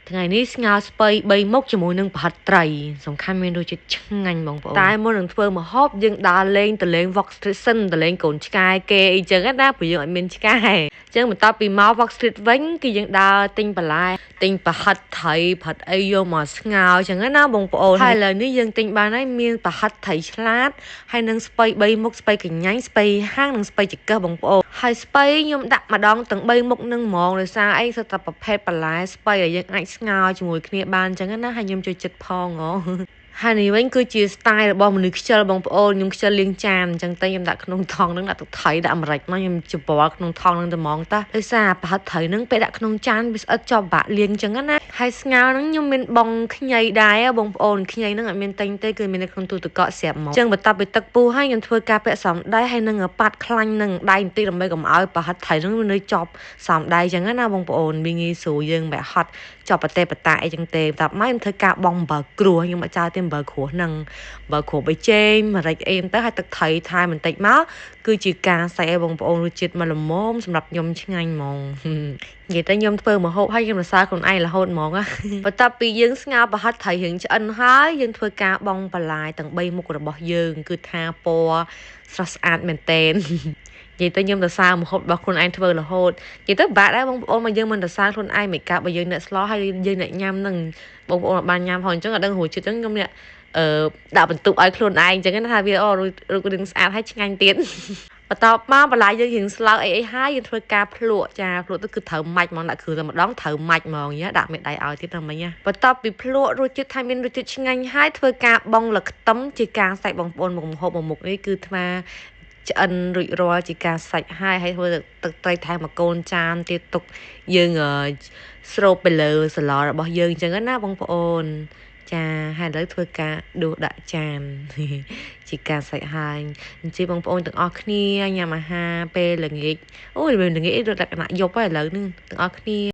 ថ្ងៃនេះស្ងោរស្ពៃ3មុខជាមួយនឹងប្រហិតត្រីសំខាន់មានរសជាតិឆ្ងាញ់បងប្អូនតែមុននឹងធ្វើម្ហូបយើងដើរលេងទៅលេង Walk Street សិនទៅលេងកូនឆ្កែគេអីចឹងណាព្រោះយើងអត់មានឆ្កែអញ្ចឹងបន្ទាប់ពីមក Walk Street វិញគឺយើងដើរទិញបន្លែទិញប្រហិតត្រីប្រហិតអីយកមកស្ងោរចឹងណាបងប្អូនហើយឥឡូវនេះយើងទិញបានហើយមានប្រហិតត្រីឆ្លាតហើយនឹងស្ពៃ3មុខស្ពៃកញ្ញាញ់ស្ពៃហាងនិងស្ពៃចង្កឹះបងប្អូនហើយស្ពៃខ្ញុំដាក់ម្ដងទាំង3មុខនឹងហ្មងដោយសារអីសិតតែប្រភេទបន្លែស្ពៃដែលយើងអាចស្ងោរជាមួយគ្នាបានអញ្ចឹងណាហើយខ្ញុំចូលចិត្តផងហើយនេះវិញគឺជា style របស់មនុស្សខ្ជិលបងប្អូនខ្ញុំខ្ជិលលាងចានអញ្ចឹងតែខ្ញុំដាក់ក្នុងថង់ហ្នឹងដាក់ទឹកថៃដាក់អាមេរិកមកខ្ញុំច្របល់ក្នុងថង់ហ្នឹងតែហ្មងតាដោយសារប្រហិតត្រីហ្នឹងពេលដាក់ក្នុងចានវាស្អិតជាប់បាក់លាងអញ្ចឹងណាហើយស្ងោរហ្នឹងខ្ញុំមានបងខ្ញីដែរបងប្អូនខ្ញីហ្នឹងអត់មានតែងទេគឺមាននៅក្នុងទូទឹកកកស្រាប់មកអញ្ចឹងបន្ទាប់ពីទឹកពុះហើយខ្ញុំធ្វើការពាក់សំដៃហើយនឹងប៉ាត់ខ្លាញ់នឹងដៃបន្តិចដើម្បីកុំឲ្យប្រហិតត្រីហ្នឹងវានៅជាប់សំដៃអញ្ចឹងណាបងប្អូនវាងាយស្រួលយើងបែកហត់ជាប់ប្រទេសបតាអីចឹងទេតែមកខ្ញុំធ្វើការបងអំបិលគ្រួសខ្ញុំអត់ចោលទេអំបិលគ្រួសហ្នឹងបើគ្រួបៃជែងម្រេចអីទៅហើយទឹកត្រីថែមបន្តិចមកគឺជាការសាច់ឲ្យបងប្អូនរសជាតិមកល្មមសម្រាប់ខ្ញុំឆ្ងាញ់ហ្មងនិយាយទៅខ្ញុំធ្វើម្ហូបហើយខ្ញុំសរសើរខ្លួនឯងរហូតហ្មងបន្ទាប់ពីយើងស្ងោរប្រហិតត្រីរៀងឆ្អិនហើយយើងធ្វើការបងបន្លែទាំង3មុខរបស់យើងគឺថាពណ៌ស្រស់ស្អាតមែនតើនិយាយទៅខ្ញុំសរសើរម្ហូបរបស់ខ្លួនឯងធ្វើរហូតនិយាយទៅបាក់ដែរបងប្អូនមកយើងមិនសរសើរខ្លួនឯងមិនកើតបើយើងអ្នកស្លោហើយយើងអ្នកញ៉ាំនឹងបងប្អូនបានញ៉ាំផងអញ្ចឹងអត់ដឹងរសជាតិអញ្ចឹងខ្ញុំអ្នកដាក់បន្ទុកឲ្យខ្លួនឯងអញ្ចឹងថាវារូបរាងស្អាតហើយឆ្ងាញ់ទៀតបន្ទាប់មកបន្លែយើងរៀងស្លោអីហើយយើងធ្វើការភ្លក់ចាភ្លក់ទៅគឺត្រូវម៉ាច់ហ្មងដាក់គ្រឿងតែម្ដងត្រូវម៉ាច់ហ្មងដាក់មេដៃឲ្យទៀតតែមិញបន្ទាប់ពីភ្លក់រសជាតិថៃមានរសជាតិឆ្ងាញ់ហើយធ្វើការបងលខ្ទឹមជាការសាច់បងប្អូនមុខម្ហូបមួយមុខនេះគឺថាឆ្អិនរួចរាល់ជាការសាច់ហើយធ្វើទឹកត្រីថែមមកកូនចានទៀតទុកយើងស្រូបទៅលើសឡរបស់យើងអញ្ចឹងណាបងប្អូនចាហើយឥឡូវធ្វើការដួសដាក់ចានជាការសាច់ហើយអញ្ចឹងបងប្អូនទាំងអស់គ្នាញ៉ាំអាហារពេលល្ងាចអូយពេលល្ងាចដូចលក្ខណៈយប់ហើយឥឡូវហ្នឹងទាំងអស់គ្នា